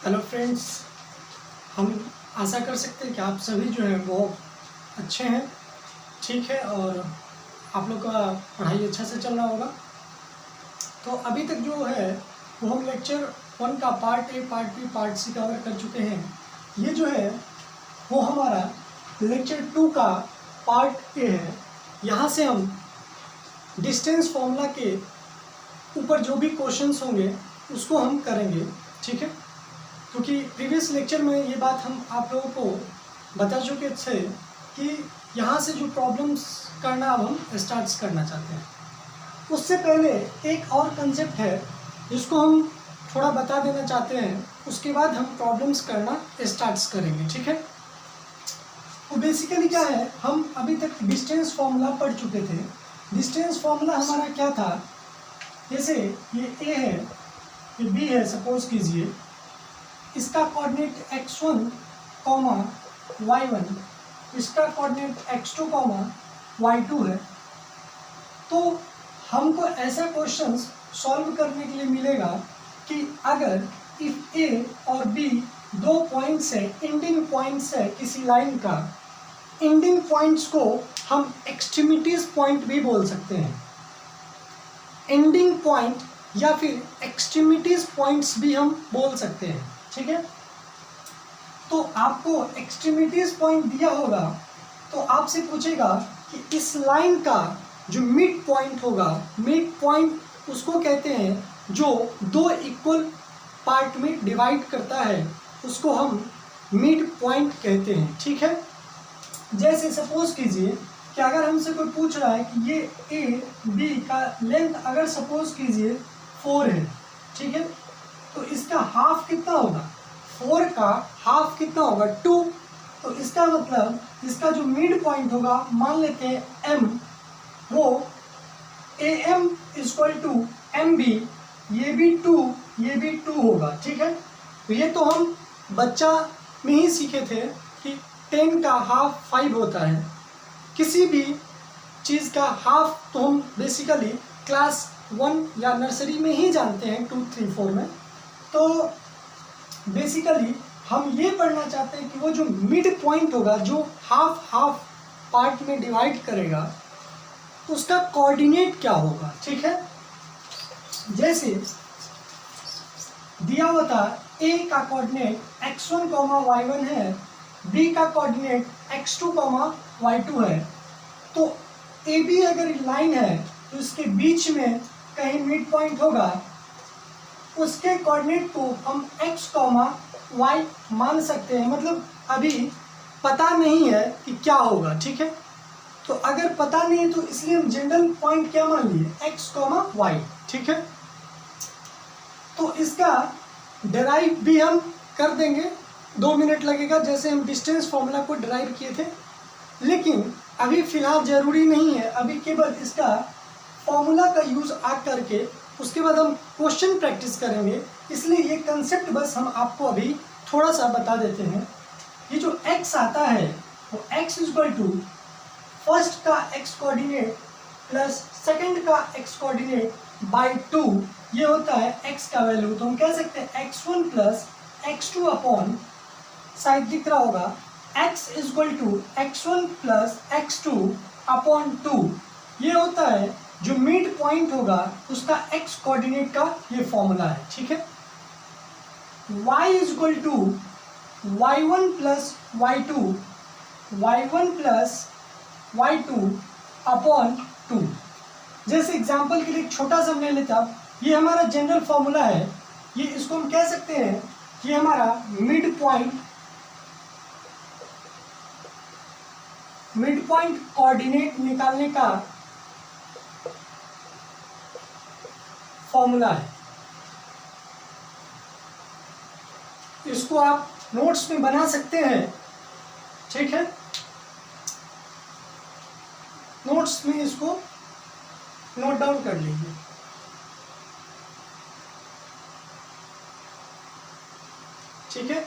Hello friends, हम आशा कर सकते हैं कि आप सभी जो हैं बहुत अच्छे हैं, ठीक है, और आप लोग का पढ़ाई अच्छा से चल रहा होगा। तो अभी तक जो है वो हम लेक्चर 1 का part A, part B, part C cover कर चुके हैं। ये जो है वो हमारा लेक्चर 2 का पार्ट ए है। यहाँ से हम डिस्टेंस फॉर्मूला के ऊपर जो भी क्वेश्चंस होंगे उसको हम करेंगे, ठीक है। क्योंकि प्रीवियस लेक्चर में ये बात हम आप लोगों को बता चुके थे कि यहाँ से जो प्रॉब्लम्स करना अब हम स्टार्ट करना चाहते हैं। उससे पहले एक और कंसेप्ट है जिसको हम थोड़ा बता देना चाहते हैं, उसके बाद हम प्रॉब्लम्स करना स्टार्ट करेंगे, ठीक है। तो बेसिकली क्या है, हम अभी तक डिस्टेंस फार्मूला पढ़ चुके थे। डिस्टेंस फार्मूला हमारा क्या था, जैसे ये ए है, ये बी है, सपोज कीजिए इसका कोऑर्डिनेट x1, y1, इसका कोऑर्डिनेट x2, y2 है। तो हमको ऐसा क्वेश्चंस सॉल्व करने के लिए मिलेगा कि अगर इफ ए और बी दो पॉइंट्स है, एंडिंग पॉइंट्स है किसी लाइन का, एंडिंग पॉइंट्स को हम एक्सट्रीमिटीज पॉइंट भी बोल सकते हैं। एंडिंग पॉइंट या फिर एक्सट्रीमिटीज पॉइंट्स भी हम बोल सकते हैं, ठीक है। तो आपको एक्सट्रीमिटीज पॉइंट दिया होगा तो आपसे पूछेगा कि इस लाइन का जो मिड पॉइंट होगा, मिड पॉइंट उसको कहते हैं जो दो इक्वल पार्ट में डिवाइड करता है, उसको हम मिड पॉइंट कहते हैं, ठीक है। जैसे सपोज कीजिए कि अगर हमसे कोई पूछ रहा है कि ये ए बी का लेंथ अगर सपोज कीजिए 4 है, ठीक है, तो इसका हाफ कितना होगा, 4 का हाफ कितना होगा 2। तो इसका मतलब इसका जो मिड पॉइंट होगा, मान लेते हैं m, वो am equal to M B, ये भी 2, ये भी 2 होगा, ठीक है। तो ये तो हम बच्चा में ही सीखे थे कि 10 का हाफ 5 होता है। किसी भी चीज़ का हाफ तो हम बेसिकली क्लास 1 या नर्सरी में ही जानते हैं, 2, 3, 4 में। तो बेसिकली हम ये पढ़ना चाहते हैं कि वो जो मिड पॉइंट होगा, जो हाफ हाफ पार्ट में डिवाइड करेगा, उसका कोऑर्डिनेट क्या होगा, ठीक है। जैसे दिया हुआ था ए का कोऑर्डिनेट x1, y1 है, बी का कोऑर्डिनेट x2, y2 है। तो ए बी अगर लाइन है तो इसके बीच में कहीं मिड पॉइंट होगा, उसके कोऑर्डिनेट को हम x, y मान सकते हैं। मतलब अभी पता नहीं है कि क्या होगा, ठीक है। तो अगर पता नहीं है तो इसलिए हम जनरल पॉइंट क्या मान लिए, x, y, ठीक है। तो इसका डिराइव भी हम कर देंगे, 2 मिनट लगेगा, जैसे हम डिस्टेंस फॉर्मूला को डिराइव किए थे। लेकिन अभी फिलहाल जरूरी नहीं है, अभी केवल इसका फॉर्मूला का यूज करके उसके बाद हम क्वेश्चन प्रैक्टिस करेंगे। इसलिए ये कंसेप्ट बस हम आपको अभी थोड़ा सा बता देते हैं। ये जो x आता है वो x इक्वल टू फर्स्ट का x कोऑर्डिनेट प्लस सेकंड का x कोऑर्डिनेट बाय 2, ये होता है x का वैल्यू। तो हम कह सकते हैं x1 plus x2 upon, side दिख रहा होगा, x equal to x1 plus x2 upon 2। ये होता है जो मिड पॉइंट होगा उसका x कोऑर्डिनेट का ये फॉर्मूला है, ठीक है। y equal to y1 plus y2, y1 plus y2 upon 2। जैसे एग्जांपल के लिए छोटा सा ले लेता, ये हमारा जनरल फॉर्मूला है, ये इसको हम कह सकते हैं कि हमारा मिड पॉइंट कोऑर्डिनेट निकालने का फॉर्मूला है। इसको आप नोट्स में बना सकते हैं, ठीक है। नोट्स में इसको नोट डाउन कर लीजिए, ठीक है।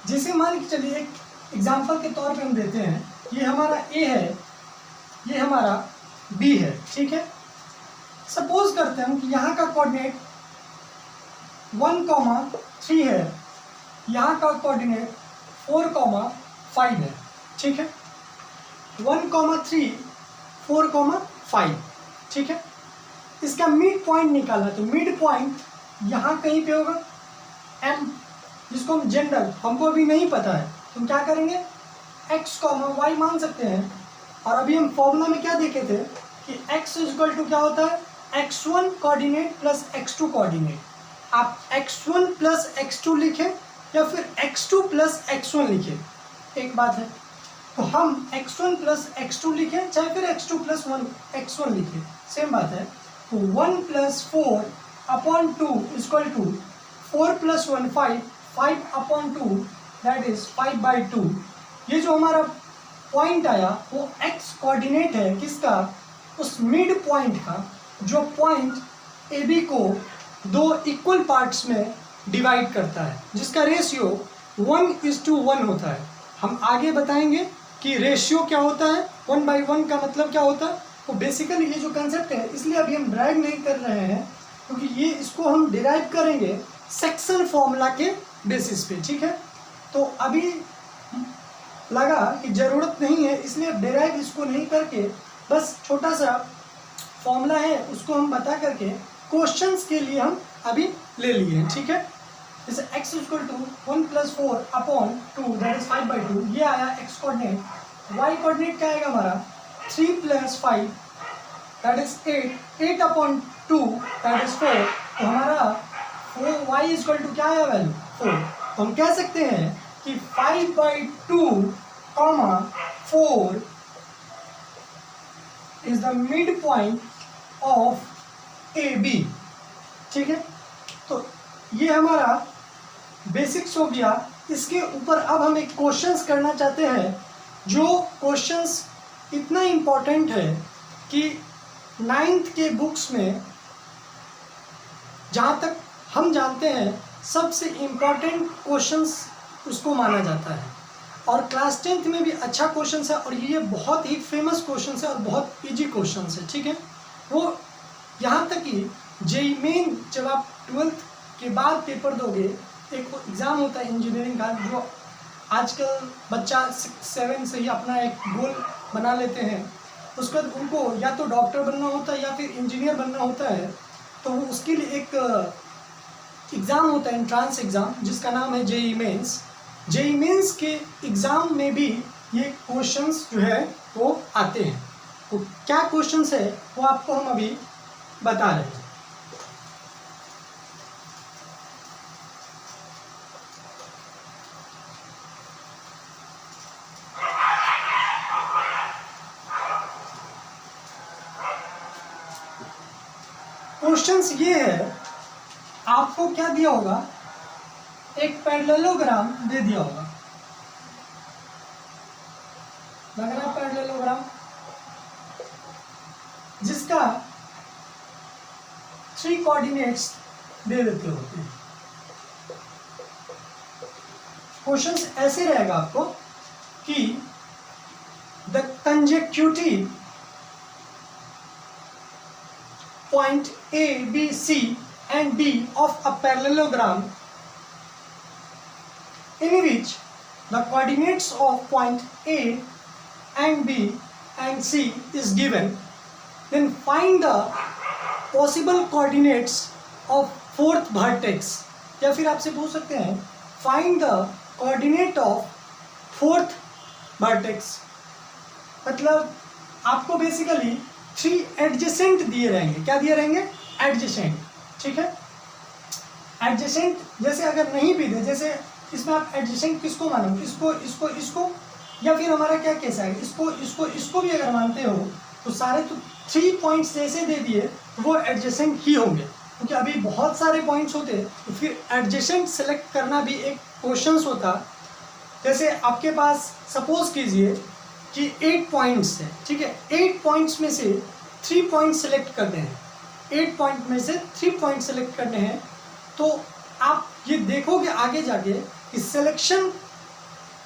जैसे मान के चलिए एक एग्जांपल के तौर पे हम देते हैं, ये हमारा ए है, ये हमारा बी है, ठीक है। सपोज करते हैं हम कि यहाँ का कोऑर्डिनेट 1,3 है, यहाँ का कोऑर्डिनेट 4,5 है, ठीक है। 1,3 4,5, ठीक है। इसका मिड पॉइंट निकालना, तो मिड पॉइंट यहाँ कहीं पे होगा m, जिसको हम जनरल, हमको अभी नहीं पता है, तो हम क्या करेंगे x, y मान सकते हैं। और अभी हम फॉर्मूला में क्या देखे थे कि x इक्वल टू क्या होता है, x1 coordinate plus x2 coordinate. आप x1 प्लस x2 लिखें या फिर x2 प्लस x1 लिखें, एक बात है। तो हम x1 प्लस x2 लिखें चाहे फिर x2 प्लस x1 लिखें, सेम बात है। तो 1 plus 4 upon 2 equal to 4 plus 1 5, 5 upon 2 that is 5/2। ये जो हमारा पॉइंट आया वो x कोऑर्डिनेट है किसका, उस मिड पॉइंट का, जो पॉइंट AB को दो इक्वल पार्ट्स में डिवाइड करता है, जिसका रेशियो 1:1 होता है। हम आगे बताएंगे कि रेशियो क्या होता है, 1/1 का मतलब क्या होता है। तो बेसिकली ये जो कंसेप्ट है, इसलिए अभी हम ड्राइव नहीं कर रहे हैं क्योंकि ये इसको हम डिराइव करेंगे सेक्शन फॉर्मूला के बेसिस पे, ठीक है। तो अभी लगा कि ज़रूरत नहीं है, इसलिए डिराइव इसको नहीं करके बस छोटा सा फॉर्मूला है उसको हम बता करके क्वेश्चंस के लिए हम अभी ले लिए हैं, ठीक है। जैसे x equal to 1 plus 4 upon 2 that is 5/2, ये आया x कोऑर्डिनेट। y कोऑर्डिनेट क्या आएगा हमारा 3 plus 5 that is 8, 8 upon 2 that is 4। तो हमारा 4 y इक्वल टू क्या आया वैल्यू 4। तो हम कह सकते हैं कि 5/2, 4 is the mid point of AB, ठीक है। तो ये हमारा बेसिक्स हो गया। इसके ऊपर अब हम एक क्वेश्चंस करना चाहते हैं, जो क्वेश्चंस इतना इम्पोर्टेंट है कि 9th के बुक्स में जहाँ तक हम जानते हैं सबसे इम्पोर्टेंट क्वेश्चंस उसको माना जाता है। और क्लास 10th में भी अच्छा क्वेश्चंस है और ये बहुत ही फेमस क्वेश्चंस है और बहुत इजी क्वेश्चंस है, ठीक है। वो यहाँ तक कि जेईई मेन जब आप 12th के बाद पेपर दोगे, एक एग्ज़ाम होता है इंजीनियरिंग का, जो आजकल बच्चा 6-7 से ही अपना एक गोल बना लेते हैं। उसके बाद उनको या तो डॉक्टर बनना होता है या फिर इंजीनियर बनना होता है, तो उसके लिए एक एग्ज़ाम होता है एंट्रांस एग्ज़ाम, जिसका नाम है जेईई मेंस। जेईई मेंस के एग्ज़ाम में भी ये क्वेश्चंस जो है वो आते हैं। तो क्या क्वेश्चंस है वो आपको हम अभी बता रहे हैं। क्वेश्चंस ये है, आपको क्या दिया होगा, एक पैरेललोग्राम दे दिया होगा, लग रहा है पैरेललोग्राम, जिसका 3 कोऑर्डिनेट्स दे देते होते हैं। क्वेश्चंस ऐसे रहेगा आपको कि the consecutive point A, B, C and D of a parallelogram in which the coordinates of point A and B and C is given, then find the possible coordinates of fourth vertex। या फिर आपसे पूछ सकते हैं find the coordinate of fourth vertex। मतलब आपको basically 3 adjacent दिए रहेंगे। क्या दिए रहेंगे, एडजेसेंट, ठीक है। एडजेसेंट जैसे अगर नहीं भी दे, जैसे इसमें आप एडजेसेंट किसको मानो, इसको इसको इसको, या फिर हमारा क्या केस है, इसको इसको इसको भी अगर मानते हो तो सारे तो 3 पॉइंट्स जैसे दे दिए वो एडजेसेंट ही होंगे, क्योंकि अभी बहुत सारे पॉइंट्स होते तो फिर एडजेसेंट सेलेक्ट करना भी एक क्वेश्चंस होता। जैसे आपके पास सपोज कीजिए कि 8 पॉइंट्स है, ठीक है। 8 पॉइंट्स में से 3 पॉइंट सेलेक्ट करने हैं, 8 पॉइंट में से 3 पॉइंट सेलेक्ट करने हैं, तो आप ये देखोगे आगे जाके कि सिलेक्शन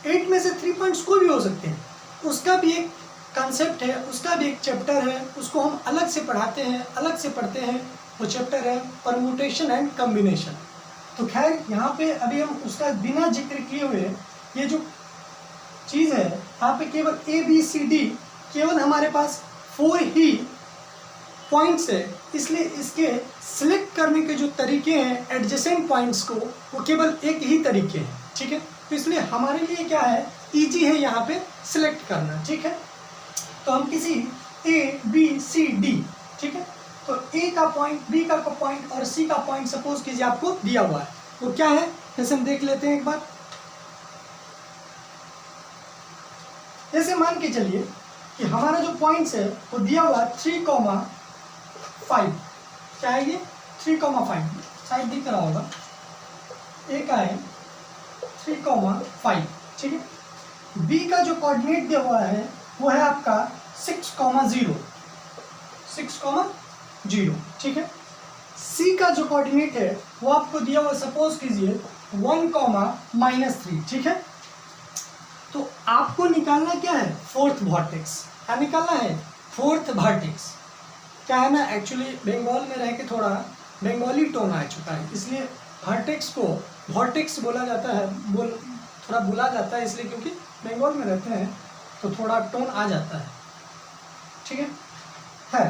8 में से 3 पॉइंट्स कोई भी हो सकते हैं, उसका भी एक कंसेप्ट है उसका भी एक चैप्टर है, उसको हम अलग से पढ़ाते हैं, अलग से पढ़ते हैं। वो चैप्टर है परम्यूटेशन एंड कम्बिनेशन। तो खैर यहाँ पे अभी हम उसका बिना जिक्र किए हुए ये जो चीज़ है यहाँ पे केवल ABCD केवल हमारे पास 4 ही पॉइंट्स है, इसलिए इसके सिलेक्ट करने के जो तरीके हैं एडजेसेंट पॉइंट्स को वो केवल एक ही तरीके हैं, ठीक है। तो इसलिए हमारे लिए क्या है, इजी है यहाँ पे सिलेक्ट करना, ठीक है। तो हम किसी ABCD, ठीक है, तो A का पॉइंट, B का पॉइंट और C का पॉइंट सपोज कीजिए आपको दिया हुआ है, वो क्या है जैसे हम देख लेते हैं एक बार। जैसे मान के चलिए कि हमारा जो पॉइंट्स है वो दिया हुआ 3,5, क्या है ये 3,5, शायद दिख रहा होगा, A का है 3,5, ठीक है। B का जो कोऑर्डिनेट दिया हुआ है वो है आपका 6,0, 6,0, ठीक है। C का जो कोऑर्डिनेट है वो आपको दिया हुआ सपोज कीजिए 1,-3, ठीक है। तो आपको निकालना क्या है, फोर्थ वर्टेक्स। क्या निकालना है, फोर्थ वर्टेक्स। क्या है ना, एक्चुअली बंगाल में रह के थोड़ा बंगाली टोन आ चुका है, इसलिए वर्टेक्स को वर्टेक्स बोला जाता है, थोड़ा बोला जाता है इसलिए क्योंकि बंगाल में रहते हैं तो थोड़ा टोन आ जाता है, ठीक है।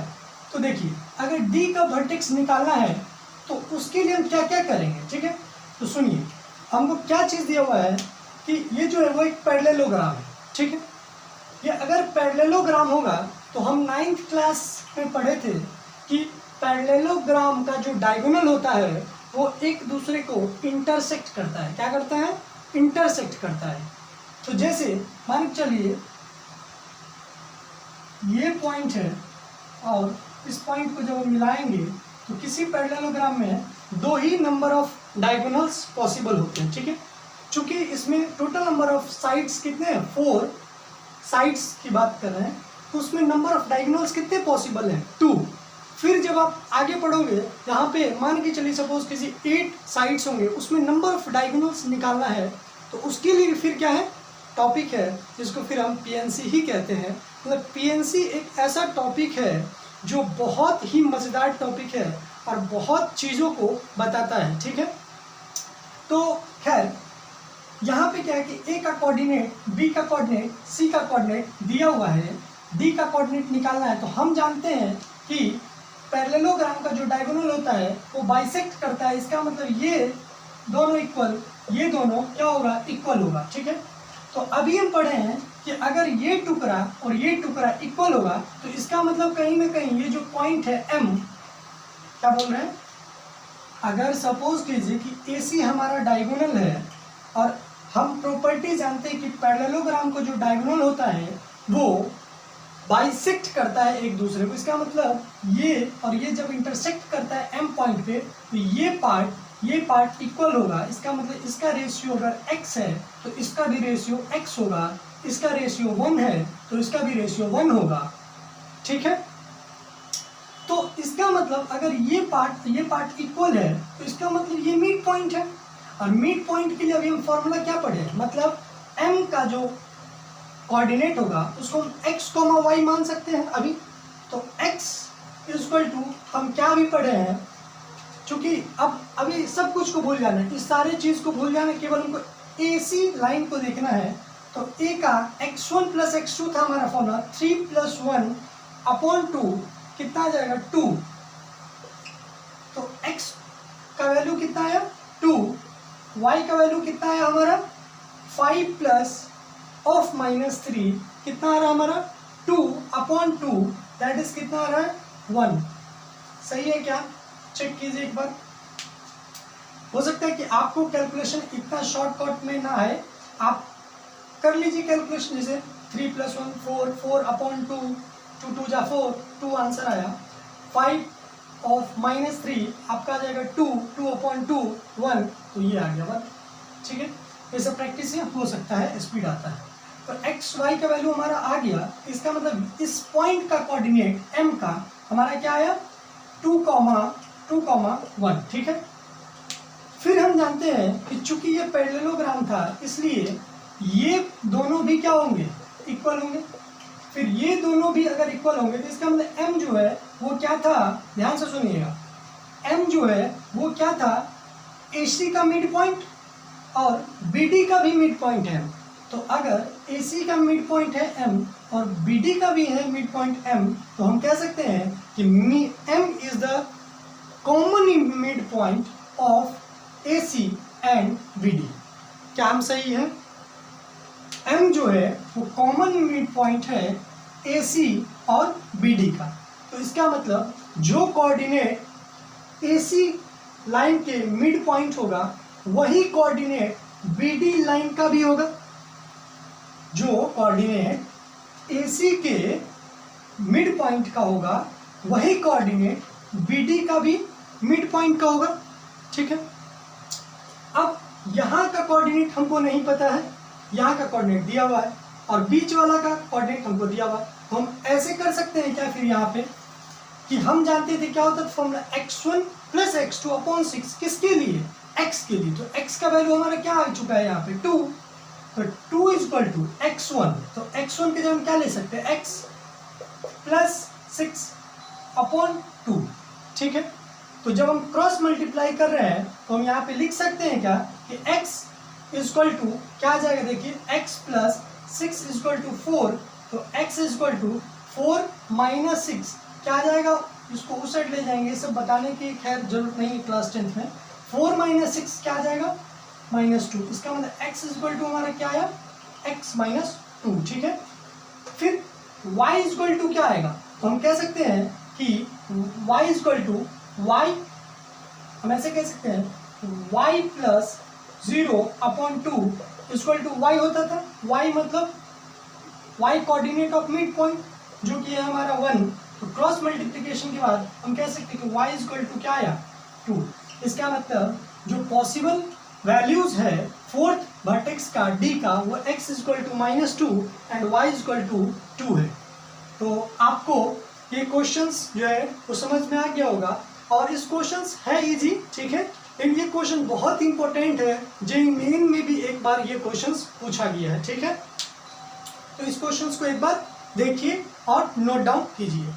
तो देखिए अगर D का वर्टेक्स निकालना है तो उसके लिए हम क्या क्या करेंगे, ठीक है। तो सुनिए, हमको क्या चीज़ दिया हुआ है कि ये जो है वो एक पैरेललोग्राम है, ठीक है। ये अगर पैरेललोग्राम होगा तो हम 9th क्लास में पढ़े थे कि पैरेललोग्राम का जो डायगोनल होता है वो एक दूसरे को इंटरसेक्ट करता है। क्या करता है, इंटरसेक्ट करता है। तो जैसे मान के चलिए ये पॉइंट है और इस पॉइंट को जब हम मिलाएंगे तो किसी पैरेललोग्राम में 2 ही नंबर ऑफ डायगोनल्स पॉसिबल होते हैं, ठीक है। चूंकि इसमें टोटल नंबर ऑफ साइड्स कितने हैं, 4 साइड्स की बात कर रहे हैं, तो उसमें नंबर ऑफ डायगोनल्स कितने पॉसिबल हैं, 2। फिर जब आप आगे पढ़ोगे यहाँ पे मान के चलिए सपोज किसी 8 साइड्स होंगे, उसमें नंबर ऑफ डायगोनल्स निकालना है, तो उसके लिए फिर क्या है, टॉपिक है जिसको फिर हम PNC ही कहते हैं। मतलब PNC एक ऐसा टॉपिक है जो बहुत ही मज़ेदार टॉपिक है और बहुत चीज़ों को बताता है, ठीक है। तो खैर यहाँ पे क्या है कि A का कोऑर्डिनेट, B का कोऑर्डिनेट, C का कोऑर्डिनेट दिया हुआ है, D का कोऑर्डिनेट निकालना है। तो हम जानते हैं कि पैरेललोग्राम का जो डायगोनल होता है वो बाइसेक्ट करता है, इसका मतलब ये दोनों इक्वल, ये दोनों क्या होगा, इक्वल होगा, ठीक है। तो अभी हम पढ़े हैं कि अगर ये टुकड़ा और ये टुकड़ा इक्वल होगा तो इसका मतलब कहीं ना कहीं ये जो पॉइंट है M, क्या बोल रहे हैं, अगर सपोज कीजिए कि AC हमारा डायगोनल है और हम प्रॉपर्टी जानते हैं कि पैरेललोग्राम को जो डायगोनल होता है वो बाइसेक्ट करता है एक दूसरे को, इसका मतलब ये और ये जब इंटरसेक्ट करता है M पॉइंट पे तो ये पार्ट इक्वल होगा। इसका मतलब इसका रेशियो अगर x है तो इसका भी रेशियो x होगा, इसका रेशियो 1 है तो इसका भी रेशियो 1 होगा, ठीक है। तो इसका मतलब अगर ये पार्ट इक्वल है तो इसका मतलब ये मिड पॉइंट है। और मिड पॉइंट के लिए अभी हम फॉर्मूला क्या पढ़े, मतलब M का जो कोऑर्डिनेट होगा उसको हम x, y मान सकते हैं अभी। तो x इक्वल टू हम क्या भी पढ़े हैं, क्योंकि अब अभी सब कुछ को भूल जाना है, इस सारे चीज़ को भूल जाना है, केवल हमको AC लाइन को देखना है। तो A का x1 + x2 था हमारा फॉर्मूला, 3 + 1/2 कितना आ जाएगा, 2। तो x का वैल्यू कितना है, 2, y का वैल्यू कितना है हमारा, 5 + (-3) कितना आ रहा है हमारा, 2/2, दैट इज कितना आ रहा है, 1। सही है क्या, चेक कीजिए एक बार। हो सकता है कि आपको कैलकुलेशन इतना शॉर्टकट में ना आए, आप कर लीजिए कैलकुलेशन, जैसे 3 + 1 4, 4/2, 2 2 जा 4, 2 आंसर आया, 5 (-3) आपका आ जाएगा 2, 2/2, 1, तो ये आ गया बात, ठीक है। ये सब प्रैक्टिस से हो सकता है, स्पीड आता है। तो x y का वैल्यू हमारा आ गया, इसका मतलब इस पॉइंट का कोऑर्डिनेट M का हमारा क्या आया, 2,1, ठीक है। फिर हम जानते हैं कि चूंकि ये पैरेललोग्राम था इसलिए ये दोनों भी क्या होंगे, इक्वल होंगे। फिर ये दोनों भी अगर इक्वल होंगे तो इसका मतलब m जो है वो क्या था, ध्यान से सुनिएगा, m जो है वो क्या था, AC का मिड पॉइंट और BD का भी मिड पॉइंट है। तो अगर AC का मिड पॉइंट है m और BD का भी है मिड पॉइंट m, तो हम कह सकते हैं कि m is the common mid point of AC and BD। क्या हम सही है? m जो है वो कॉमन मिड पॉइंट है AC और BD का। तो इसका मतलब जो कोऑर्डिनेट AC लाइन के मिड पॉइंट होगा वही कोऑर्डिनेट BD लाइन का भी होगा। जो कोऑर्डिनेट AC के मिड पॉइंट का होगा वही कोऑर्डिनेट BD का भी मिड पॉइंट का होगा। ठीक है, अब यहाँ का कोऑर्डिनेट हमको नहीं पता है, यहाँ का कोऑर्डिनेट दिया हुआ है और बीच वाला का कोऑर्डिनेट हमको दिया हुआ है। तो हम ऐसे कर सकते हैं क्या फिर यहाँ पे कि हम जानते थे क्या होता था formula x1 plus x2 upon 6, किसके लिए, x के लिए। तो x का वैल्यू हमारा क्या आ चुका है यहाँ पे 2, तो 2 इज इक्वल टू x1, तो x1 के जगह हम क्या ले सकते हैं x प्लस 6 अपॉन 2। ठीक है, तो जब हम क्रॉस मल्टीप्लाई कर रहे हैं तो हम यहाँ पे लिख सकते हैं क्या कि x इज इक्वल टू क्या आ जाएगा, देखिए x plus 6 is equal to 4, तो x is equal to 4 minus 6 क्या आ जाएगा, इसको उस साइड ले जाएंगे, सब बताने की खैर जरूरत नहीं है क्लास 10th में। 4 माइनस 6 क्या आ जाएगा, -2। इसका मतलब x इज इक्वल टू हमारा क्या आया, x माइनस 2। ठीक है, फिर y इज इक्वल टू क्या आएगा, तो हम कह सकते हैं कि y is equal to y, हम ऐसे कह सकते हैं y plus 0 upon 2 equal to y होता था। y मतलब y coordinate of mid point जो कि है हमारा 1, तो क्रॉस मल्टीप्लिकेशन के बाद हम कह सकते हैं कि y इज इक्वल टू क्या आया 2। इसका मतलब जो पॉसिबल वैल्यूज है फोर्थ वर्टेक्स का d का वो x is equal to -2 and y is equal to 2 है। तो आपको ये क्वेश्चंस जो है वो समझ में आ गया होगा और इस क्वेश्चंस है इजी। ठीक है, लेकिन ये क्वेश्चन बहुत इंपॉर्टेंट है, जेईई मेन में भी एक बार ये क्वेश्चंस पूछा गया है। ठीक है, तो इस क्वेश्चंस को एक बार देखिए और नोट डाउन कीजिए।